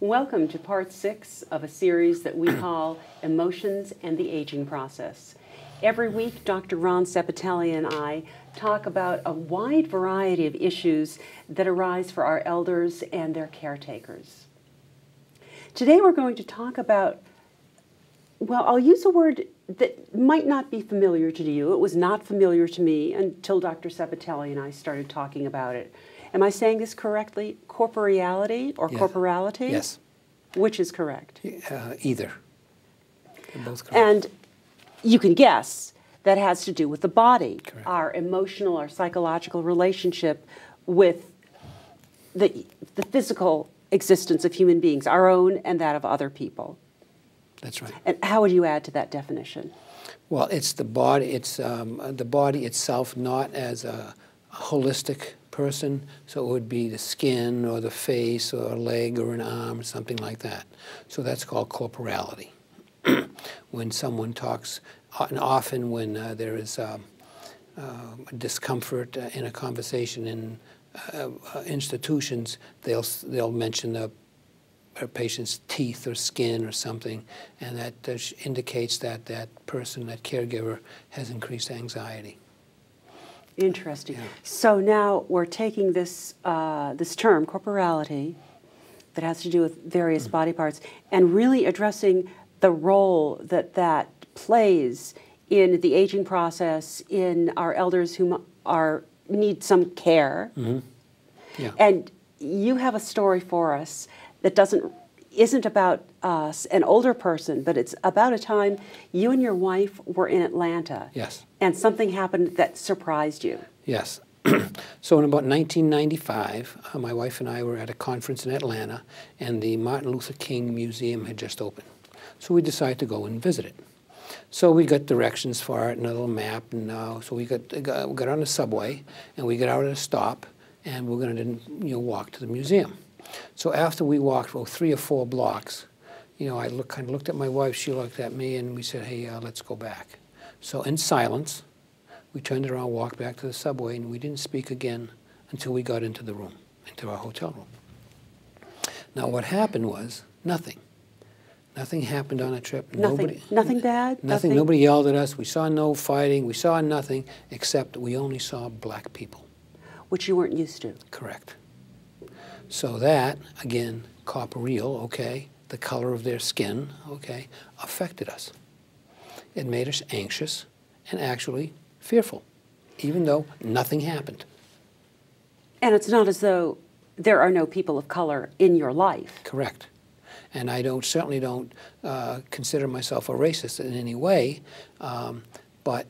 Welcome to part 6 of a series that we call Emotions and the Aging Process. Every week, Dr. Ron Sepitelli and I talk about a wide variety of issues that arise for our elders and their caretakers. Today we're going to talk about, well, I'll use a word that might not be familiar to you. It was not familiar to me until Dr. Sepitelli and I started talking about it. Am I saying this correctly? Corporeality or Yeah. corporality? Yes. Which is correct? Either. They're both correct. And you can guess that has to do with the body, Correct. our emotional, our psychological relationship with the physical existence of human beings, our own and that of other people. That's right. And how would you add to that definition? Well, it's the body. It's the body itself, not as a holistic person. So it would be the skin or the face or a leg or an arm or something like that. So that's called corporality. When someone talks, and often when there is discomfort in a conversation in institutions, they'll mention a patient's teeth or skin or something, and that indicates that that person, that caregiver, has increased anxiety. Interesting. Yeah. So now we're taking this, this term, corporality, that has to do with various body parts, and really addressing the role that that plays in the aging process, in our elders who need some care. Mm-hmm. Yeah. And you have a story for us that isn't about an older person, but it's about a time you and your wife were in Atlanta. Yes. And something happened that surprised you. Yes. So in about 1995, my wife and I were at a conference in Atlanta, and the Martin Luther King Museum had just opened. So we decided to go and visit it. So we got directions for it and a little map, and so we got on the subway, and we got out at a stop, and we're going to walk to the museum. So after we walked 3 or 4 blocks, I kind of looked at my wife, she looked at me, and we said, hey, let's go back. So in silence, we turned around, walked back to the subway, and we didn't speak again until we got into the room, into our hotel room. Now what happened was nothing. Nothing happened on a trip. Nothing bad? Nothing. Nobody yelled at us. We saw no fighting. We saw nothing, except we only saw black people. Which you weren't used to. Correct. So that, again, corporeal, okay, the color of their skin, okay, affected us. It made us anxious and actually fearful, even though nothing happened. And it's not as though there are no people of color in your life. Correct. And I certainly don't consider myself a racist in any way, but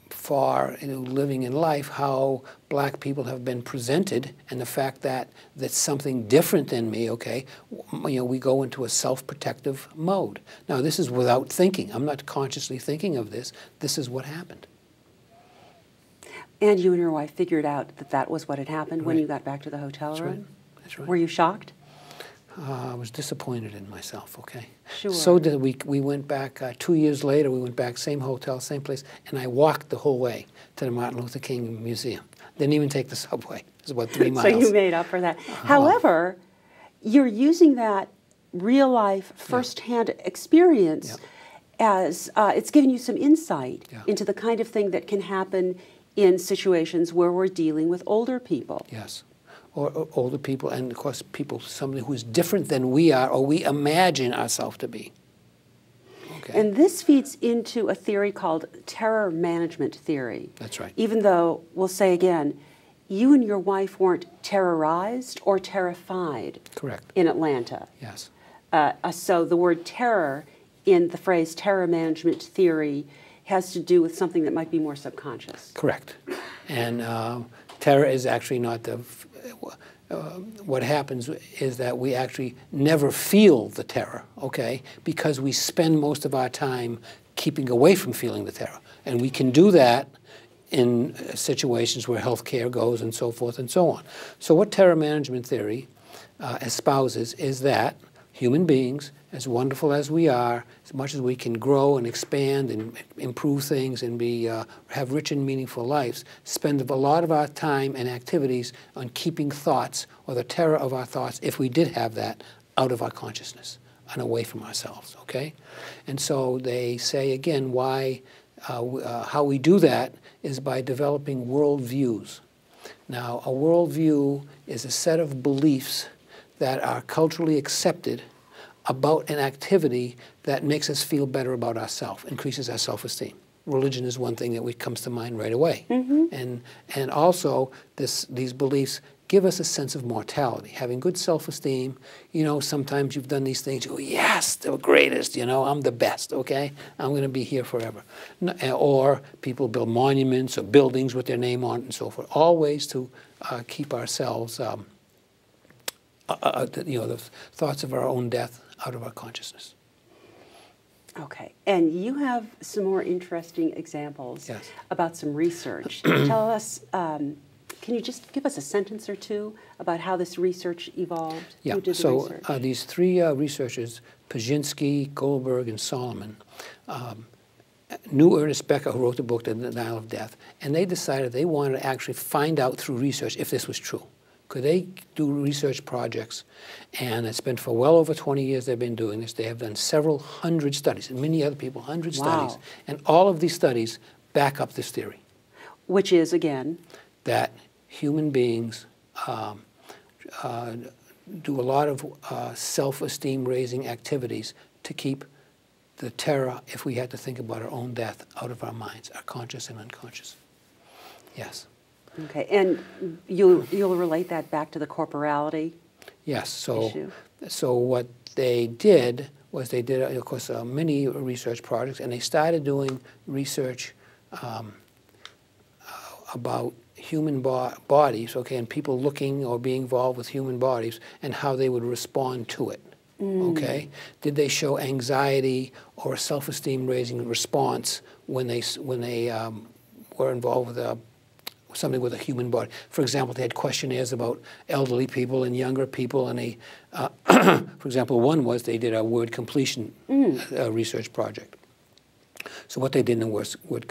for living in life, how black people have been presented, and the fact that that's something different than me, okay, we go into a self-protective mode. Now, this is without thinking. I'm not consciously thinking of this. This is what happened. And you and your wife figured out that that was what had happened when Right. you got back to the hotel That's room? right. That's right. Were you shocked? I was disappointed in myself, okay? Sure. So did we went back 2 years later, we went back, same hotel, same place, and I walked the whole way to the Martin Luther King Museum. Didn't even take the subway. It was about 3 miles. So you made up for that. However, you're using that real-life, first-hand experience as it's giving you some insight into the kind of thing that can happen in situations where we're dealing with older people. Yes. Or older people, and of course somebody who is different than we are, or we imagine ourselves to be. Okay. And this feeds into a theory called terror management theory. That's right. Even though, we'll say again, you and your wife weren't terrorized or terrified. Correct. In Atlanta. Yes. So the word terror in the phrase terror management theory has to do with something that might be more subconscious. Correct. And terror is actually not the... what happens is that we actually never feel the terror, okay, because we spend most of our time keeping away from feeling the terror. And we can do that in situations where health care goes and so forth and so on. So what terror management theory espouses is that human beings, as wonderful as we are, as much as we can grow and expand and improve things and have rich and meaningful lives, spend a lot of our time and activities on keeping thoughts, or the terror of our thoughts, if we did have that, out of our consciousness and away from ourselves, okay? And so they say, again, how we do that is by developing worldviews. Now, a worldview is a set of beliefs that are culturally accepted about an activity that makes us feel better about ourselves, increases our self-esteem. Religion is one thing that comes to mind right away. And also, these beliefs give us a sense of mortality. Having good self-esteem, you know, sometimes you've done these things, you go, yes, the greatest, you know, I'm the best, okay? I'm going to be here forever. Or people build monuments or buildings with their name on it and so forth, all ways to keep ourselves, you know, the thoughts of our own death out of our consciousness. Okay, and you have some more interesting examples Yes. about some research. Tell us, can you just give us a sentence or two about how this research evolved? Yeah, Who did the so research? these three researchers, Pajinski, Goldberg, and Solomon, knew Ernest Becker, who wrote the book, The Denial of Death, and they decided they wanted to actually find out through research if this was true. Could they do research projects? And it's been for well over 20 years they've been doing this. They have done several hundred studies, and many other people, 100 studies. And all of these studies back up this theory. Which is, again? That human beings do a lot of self-esteem raising activities to keep the terror, if we had to think about our own death, out of our minds, our conscious and unconscious. Yes. Okay, and you'll relate that back to the corporality? Yes. Issue. So what they did was they did, of course, many research projects, and they started doing research about human bodies, okay, and people looking or being involved with human bodies and how they would respond to it, okay? Did they show anxiety or a self-esteem raising response when they were involved with something with a human body? For example, they had questionnaires about elderly people and younger people, and they, for example, one was they did a word completion research project. So what they did in the word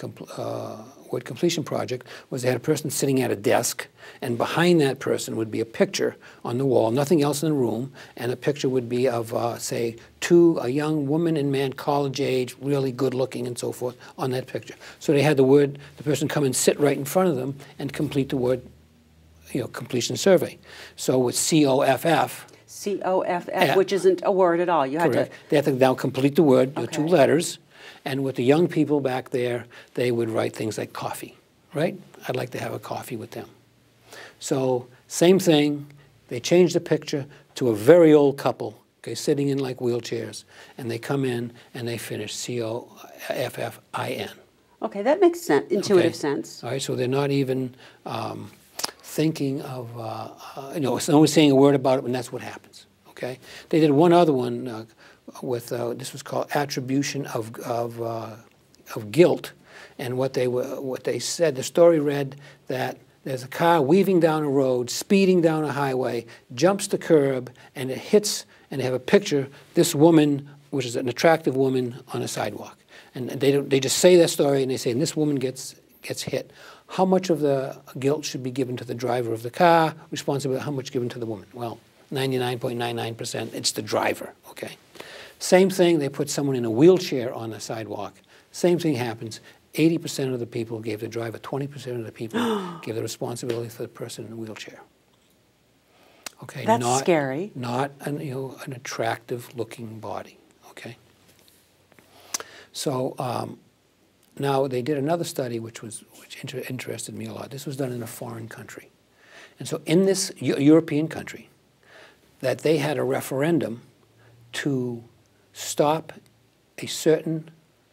completion project was they had a person sitting at a desk, and behind that person would be a picture on the wall, nothing else in the room, and the picture would be of, say, a young woman and man, college age, really good looking and so forth, on that picture. So they had the person come and sit right in front of them and complete the word, you know, completion survey. So with COFF. COFF, which isn't a word at all. You had to. They had to now complete the word, the Okay. two letters. And with the young people back there, they would write things like coffee, right? I'd like to have a coffee with them. So same thing, they changed the picture to a very old couple, okay, sitting in like wheelchairs, and they come in and they finish COFFIN. Okay, that makes sense, intuitive sense. All right, so they're not even thinking of, you know, someone's saying a word about it, and that's what happens, okay? They did one other one with, this was called attribution of guilt, and what they said, the story read that there's a car weaving down a road, speeding down a highway, jumps the curb, and it hits, and they have a picture, this woman, which is an attractive woman, on a sidewalk. And they just say that story, and they say, and this woman gets hit. How much of the guilt should be given to the driver of the car? Responsibility, how much given to the woman? Well, 99.99%, it's the driver, okay? Same thing, they put someone in a wheelchair on the sidewalk. Same thing happens. 80% of the people gave the driver, 20% of the people gave the responsibility for the person in the wheelchair. Okay, That's scary. Not an, you know, an attractive looking body, okay? So now they did another study which interested me a lot. This was done in a foreign country. And so in this European country, that they had a referendum to stop a certain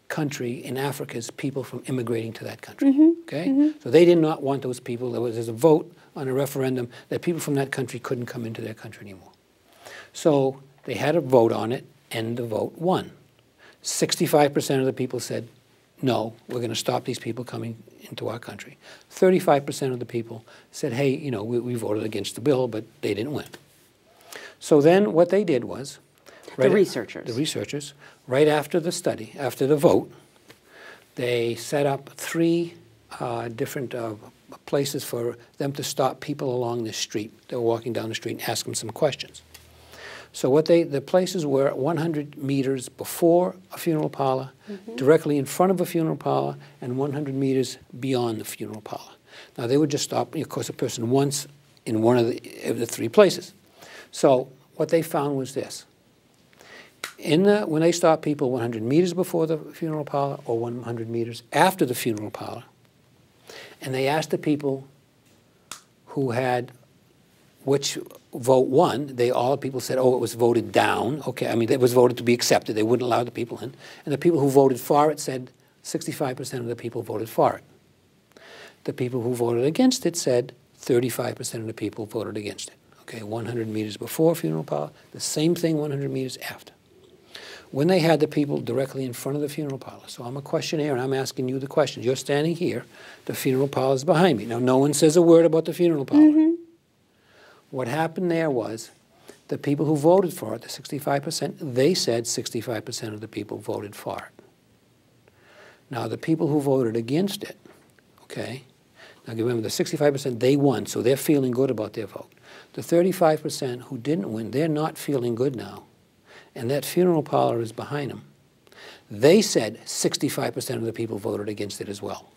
country in Africa's people from immigrating to that country, okay? So they did not want those people. There's a vote on a referendum that people from that country couldn't come into their country anymore. So they had a vote on it, and the vote won. 65% of the people said, no, we're going to stop these people coming into our country. 35% of the people said, hey, you know, we voted against the bill, but they didn't win. So then what they did was The researchers. The researchers, right after the study, after the vote, they set up 3 different places for them to stop people along the street. They were walking down the street and ask them some questions. So what the places were 100 meters before a funeral parlor, directly in front of a funeral parlor, and 100 meters beyond the funeral parlor. Now they would just stop, of course, a person once in one of the 3 places. So what they found was this. When they stopped people 100 meters before the funeral parlor or 100 meters after the funeral parlor, and they asked the people who had which vote won, all the people said, oh, it was voted down. Okay, I mean, it was voted to be accepted. They wouldn't allow the people in. And the people who voted for it said 65% of the people voted for it. The people who voted against it said 35% of the people voted against it. Okay, 100 meters before funeral parlor, the same thing 100 meters after. When they had the people directly in front of the funeral parlor, so I'm a questionnaire and I'm asking you the questions. You're standing here, the funeral parlor is behind me. Now, no one says a word about the funeral parlor. What happened there was the people who voted for it, the 65%, they said 65% of the people voted for it. Now, the people who voted against it, okay, now remember the 65%, they won, so they're feeling good about their vote. The 35% who didn't win, they're not feeling good now, and that funeral parlor is behind them. They said 65% of the people voted against it as well.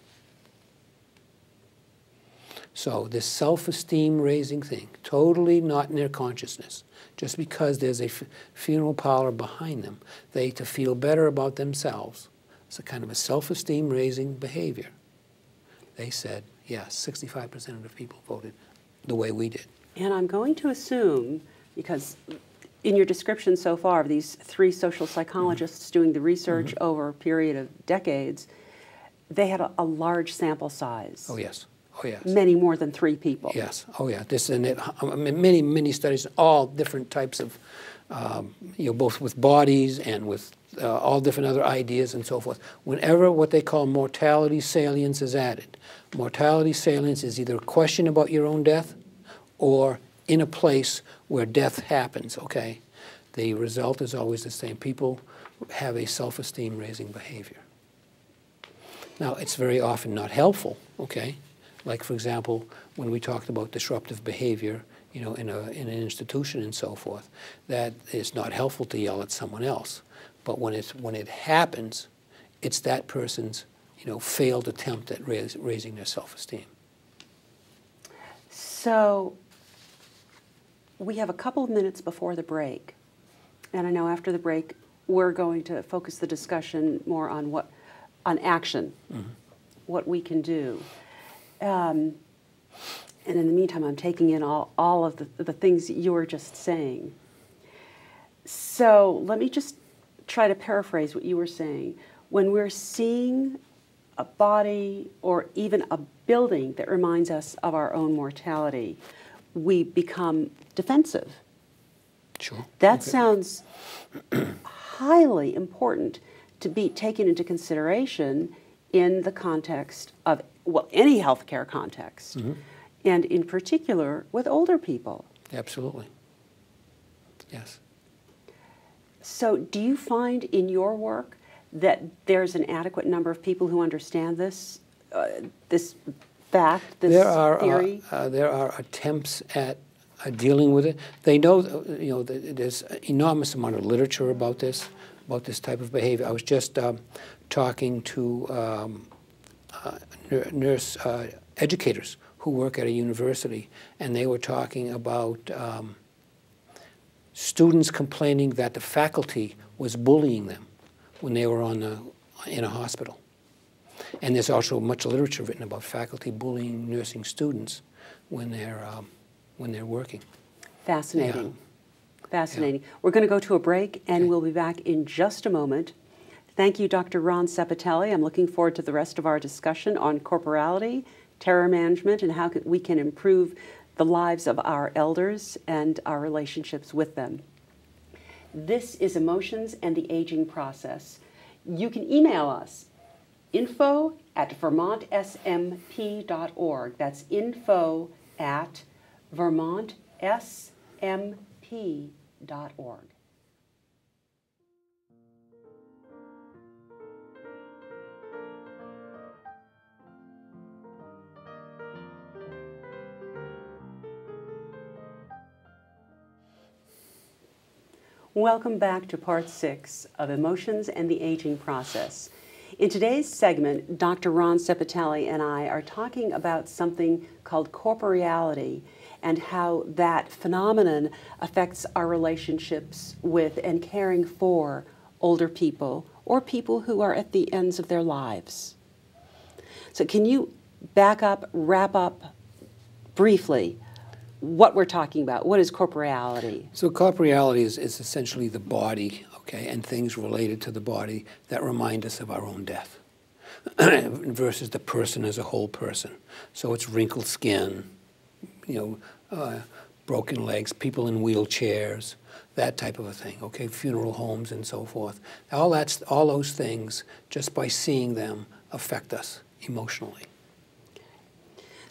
So this self-esteem raising thing, totally not in their consciousness. Just because there's a funeral parlor behind them, to feel better about themselves. It's a kind of a self-esteem raising behavior. They said, yes, 65% of the people voted the way we did. And I'm going to assume, because in your description so far of these 3 social psychologists doing the research over a period of decades, they had a large sample size. Oh, yes. Oh, yes. Many more than 3 people. Yes. Oh, yeah. Many studies, all different types of, both with bodies and with all different other ideas and so forth. Whenever what they call mortality salience is added, mortality salience is either a question about your own death or in a place where death happens, okay? The result is always the same. People have a self-esteem raising behavior. Now, it's very often not helpful, okay? Like, for example, when we talked about disruptive behavior, in an institution and so forth, that it's not helpful to yell at someone else. But when it happens, it's that person's, failed attempt at raising their self-esteem. So we have a couple of minutes before the break, and I know after the break we're going to focus the discussion more on action, what we can do. And in the meantime, I'm taking in all of the things that you were just saying. So let me just try to paraphrase what you were saying. When we're seeing a body or even a building that reminds us of our own mortality, we become defensive. Sure. That sounds highly important to be taken into consideration in the context of, any healthcare context, and in particular with older people. Absolutely. Yes. So do you find in your work that there's an adequate number of people who understand this, this fact, this theory? There are attempts at dealing with it. They know, there's an enormous amount of literature about this type of behavior. I was just talking to nurse educators who work at a university, and they were talking about students complaining that the faculty was bullying them when they were in a hospital. And there's also much literature written about faculty bullying nursing students when they're working. Fascinating. Yeah. Fascinating. Yeah. We're going to go to a break, and we'll be back in just a moment. Thank you, Dr. Ron Sepitelli. I'm looking forward to the rest of our discussion on corporality, terror management, and how we can improve the lives of our elders and our relationships with them. This is Emotions and the Aging Process. You can email us, info@vermontsmp.org. That's info@vermontsmp.org. Welcome back to part 6 of Emotions and the Aging Process. In today's segment, Dr. Ron Sepitelli and I are talking about something called corporeality and how that phenomenon affects our relationships with and caring for older people or people who are at the ends of their lives. So can you back up, wrap up briefly what we're talking about? What is corporeality? So corporeality is essentially the body, okay, and things related to the body that remind us of our own death versus the person as a whole person. So it's wrinkled skin, broken legs, people in wheelchairs, that type of a thing, okay, funeral homes and so forth. All those things, just by seeing them, affect us emotionally.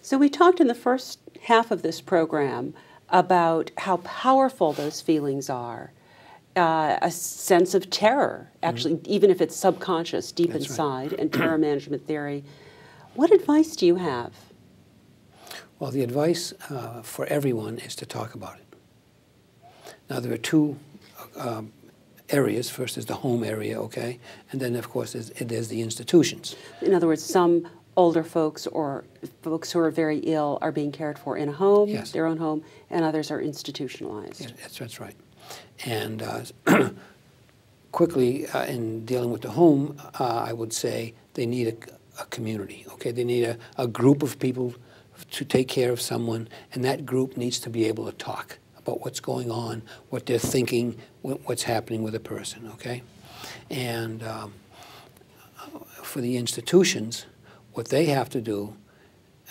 So we talked in the first half of this program about how powerful those feelings are. A sense of terror, actually, even if it's subconscious, deep That's inside, right. and terror management theory. What advice do you have? Well, the advice for everyone is to talk about it. Now, there are two areas. First is the home area, okay? And then, of course, there's the institutions. In other words, some older folks or folks who are very ill are being cared for in a home, yes, their own home, and others are institutionalized. Yeah, that's right. And quickly, in dealing with the home, I would say they need a community, okay? They need a group of people to take care of someone, and that group needs to be able to talk about what's going on, what they're thinking, what's happening with a person, okay? And for the institutions, what they have to do,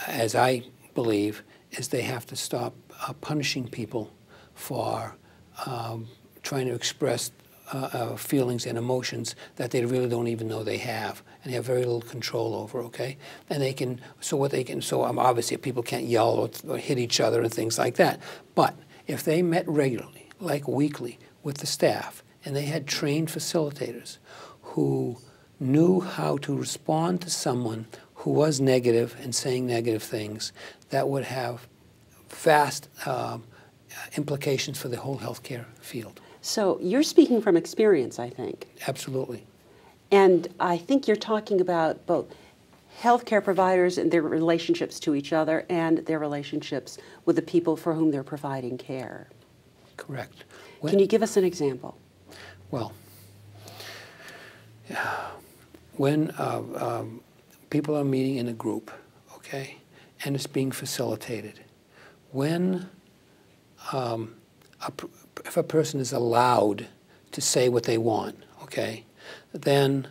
as I believe, is they have to stop punishing people for trying to express feelings and emotions that they really don't even know they have, and they have very little control over, okay? And they can, obviously people can't yell or hit each other and things like that, but if they met regularly, like weekly, with the staff, and they had trained facilitators who knew how to respond to someone who was negative and saying negative things, that would have vast implications for the whole healthcare field. So you're speaking from experience, I think. Absolutely. And I think you're talking about both healthcare providers and their relationships to each other and their relationships with the people for whom they're providing care. Correct. Can you give us an example? Well, when people are meeting in a group, okay, and it's being facilitated, when if a person is allowed to say what they want, okay, then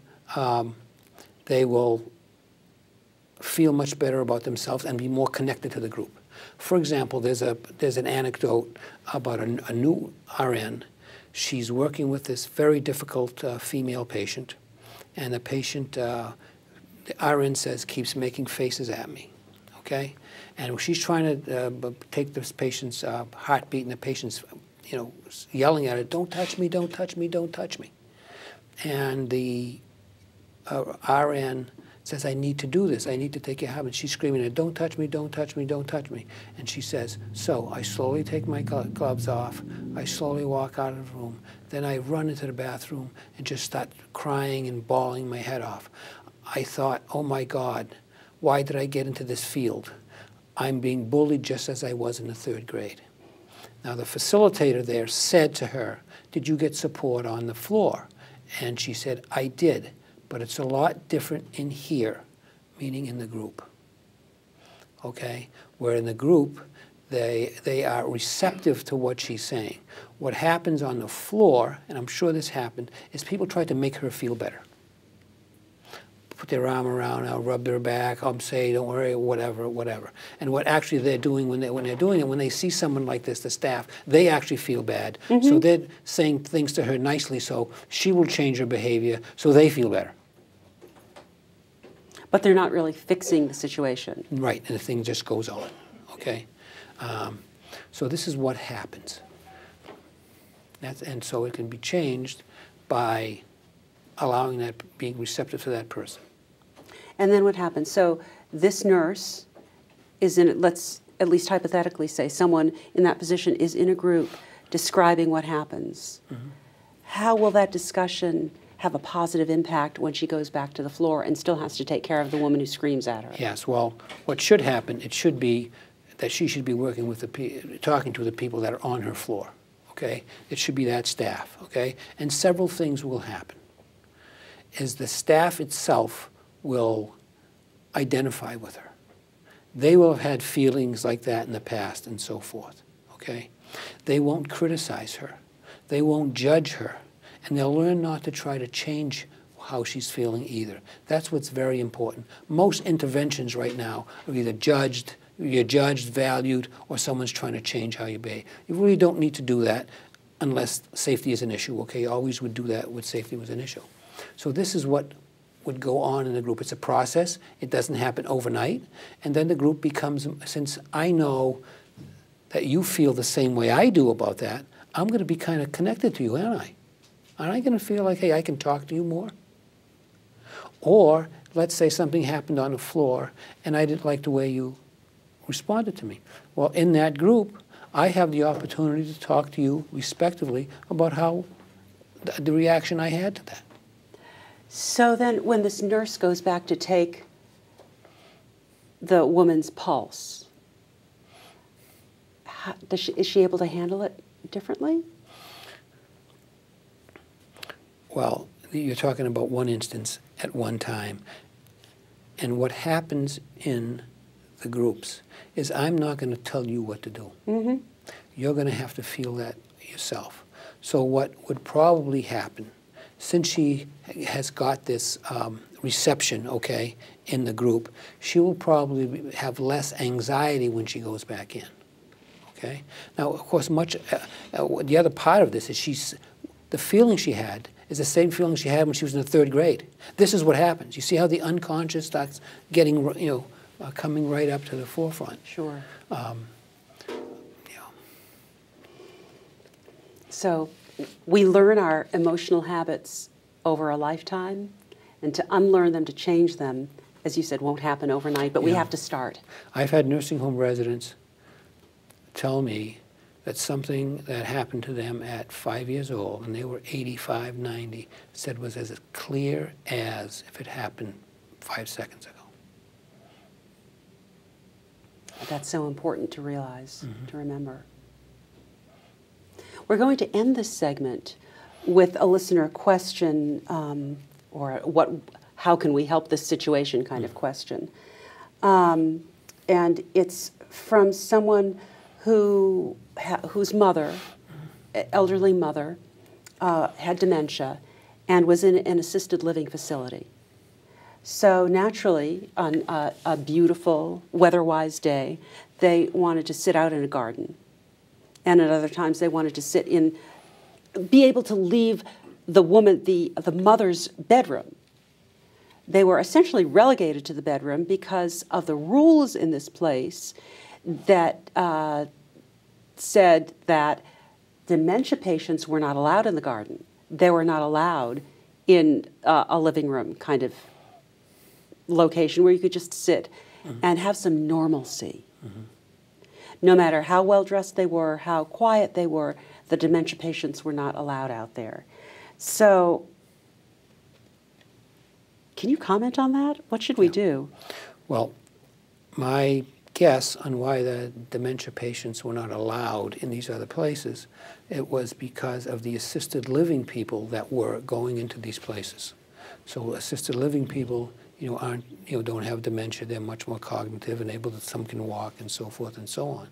they will feel much better about themselves and be more connected to the group. For example, there's an anecdote about a new RN. She's working with this very difficult female patient, and the patient, the RN says, keeps making faces at me, okay? And she's trying to take this patient's heartbeat, and the patient's, yelling at her, "Don't touch me, don't touch me, don't touch me." And the RN says, "I need to do this. I need to take your heartbeat." She's screaming at her, "Don't touch me, don't touch me, don't touch me." And she says, so I slowly take my gloves off. I slowly walk out of the room. Then I run into the bathroom and just start crying and bawling my head off. I thought, oh my God, why did I get into this field? I'm being bullied just as I was in the 3rd grade. Now the facilitator there said to her, "Did you get support on the floor?" And she said, "I did, but it's a lot different in here," meaning in the group. Okay? Where in the group, they are receptive to what she's saying. What happens on the floor, and I'm sure this happened, is people try to make her feel better. Put their arm around her, rub their back, say, "Don't worry," whatever, whatever. And what actually they're doing when they're doing it, when they see someone like this, the staff, they actually feel bad. Mm-hmm. So they're saying things to her nicely, so she will change her behavior, so they feel better. But they're not really fixing the situation. Right, and the thing just goes on, okay? So this is what happens. And so it can be changed by allowing that, being receptive to that person. And then what happens? So this nurse is in, let's at least hypothetically say, someone in that position is in a group describing what happens. Mm-hmm. how will that discussion have a positive impact when she goes back to the floor and still has to take care of the woman who screams at her? Yes, well, what should happen, it should be that she should be working with talking to the people that are on her floor, okay? It should be that staff, okay? And several things will happen. Is the staff itself will identify with her. They will have had feelings like that in the past and so forth, okay? They won't criticize her. They won't judge her. And they'll learn not to try to change how she's feeling either. That's what's very important. Most interventions right now are either you're judged, valued, or someone's trying to change how you behave. You really don't need to do that unless safety is an issue, okay? You always would do that when safety was an issue. So this is what would go on in the group. It's a process. It doesn't happen overnight. And then the group becomes, since I know that you feel the same way I do about that, I'm going to be kind of connected to you, aren't I? Aren't I going to feel like, hey, I can talk to you more? Or let's say something happened on the floor and I didn't like the way you responded to me. Well, in that group, I have the opportunity to talk to you respectively about how the reaction I had to that. So then when this nurse goes back to take the woman's pulse, is she able to handle it differently? Well, you're talking about one instance at one time. And what happens in the groups is I'm not going to tell you what to do. Mm-hmm. You're going to have to feel that yourself. So what would probably happen, since she has got this reception, okay, in the group, she will probably have less anxiety when she goes back in. Okay? Now, of course, the other part of this is the feeling she had is the same feeling she had when she was in the 3rd grade. This is what happens. You see how the unconscious starts getting, coming right up to the forefront. Sure. So we learn our emotional habits over a lifetime, and to unlearn them, to change them, as you said, won't happen overnight, but we have to start. I've had nursing home residents tell me that something that happened to them at 5 years old, and they were 85, 90, said was as clear as if it happened 5 seconds ago. That's so important to realize, to remember. We're going to end this segment with a listener question, or how can we help this situation kind of question. And it's from someone whose mother, elderly mother, had dementia and was in an assisted living facility. So naturally, on a beautiful, weather-wise day, they wanted to sit out in a garden. And at other times, they wanted to be able to leave the mother's bedroom. They were essentially relegated to the bedroom because of the rules in this place that said that dementia patients were not allowed in the garden. They were not allowed in a living room kind of location where you could just sit and have some normalcy. No matter how well dressed they were, how quiet they were, the dementia patients were not allowed out there. So, can you comment on that? What should we do? Well, my guess on why the dementia patients were not allowed in these other places, it was because of the assisted living people that were going into these places. So assisted living people, don't have dementia. They're much more cognitive and some can walk and so forth and so on.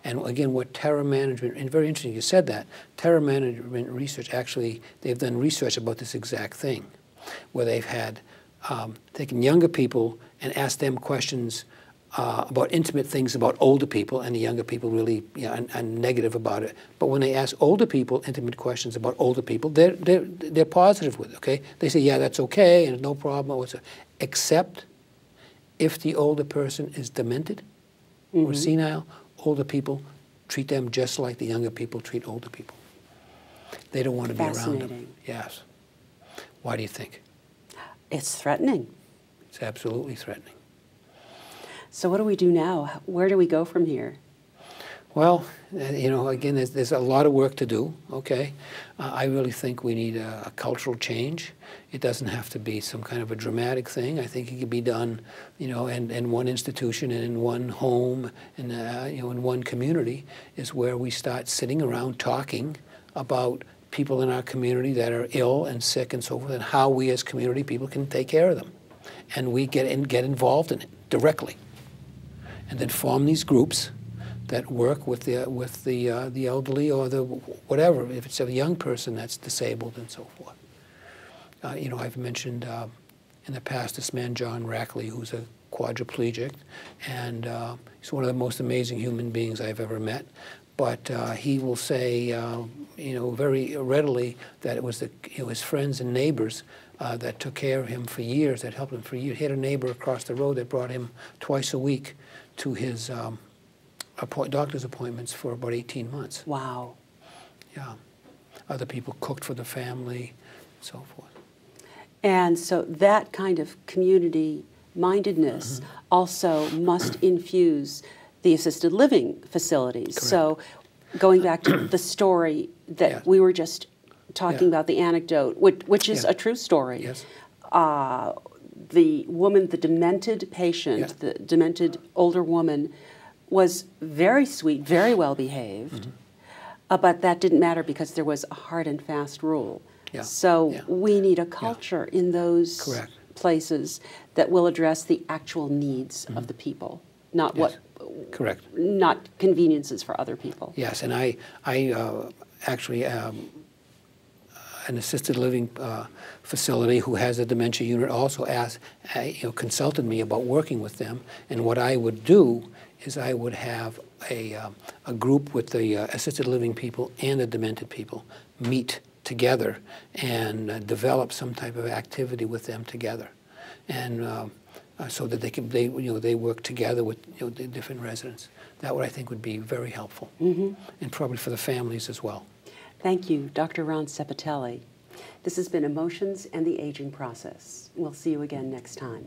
And again, what terror management, and very interesting you said that, terror management research, actually, they've done research about this exact thing, where they've had taken younger people and asked them questions about intimate things about older people, and the younger people really are negative about it. But when they ask older people intimate questions about older people, they're positive with it, okay? They say, yeah, that's okay, and no problem, except if the older person is demented or senile, older people treat them just like the younger people treat older people. They don't want to be around them. Yes. Why do you think? It's threatening. It's absolutely threatening. So what do we do now? Where do we go from here? Well, you know, again, there's a lot of work to do, okay? I really think we need a cultural change. It doesn't have to be some kind of a dramatic thing. I think it could be done, you know, in one institution and in one home and, you know, in one community is where we start sitting around talking about people in our community that are ill and sick and so forth, and how we as community people can take care of them. And we get involved in it directly. And then form these groups that work with the elderly or the whatever, if it's a young person that's disabled and so forth. You know, I've mentioned in the past this man, John Rackley, who's a quadriplegic, and he's one of the most amazing human beings I've ever met. But he will say, you know, very readily that it was you know, his friends and neighbors that took care of him for years, that helped him for years. He had a neighbor across the road that brought him twice a week to his doctor's appointments for about 18 months. Wow. Yeah. Other people cooked for the family, and so forth. And so that kind of community mindedness also must infuse the assisted living facilities. Correct. So going back to the story that we were just talking about, the anecdote, which is a true story. Yes. The woman, the demented patient, the demented older woman, was very sweet, very well behaved, but that didn't matter because there was a hard and fast rule. Yeah. So we need a culture in those places that will address the actual needs of the people, not not conveniences for other people. Yes, and I actually an assisted living facility who has a dementia unit also asked, you know, consulted me about working with them, and what I would do is I would have a group with the assisted living people and the demented people meet together and develop some type of activity with them together, and so that they work together with, you know, the different residents. That would, I think, would be very helpful, and probably for the families as well. Thank you, Dr. Ron Sepitelli. This has been Emotions and the Aging Process. We'll see you again next time.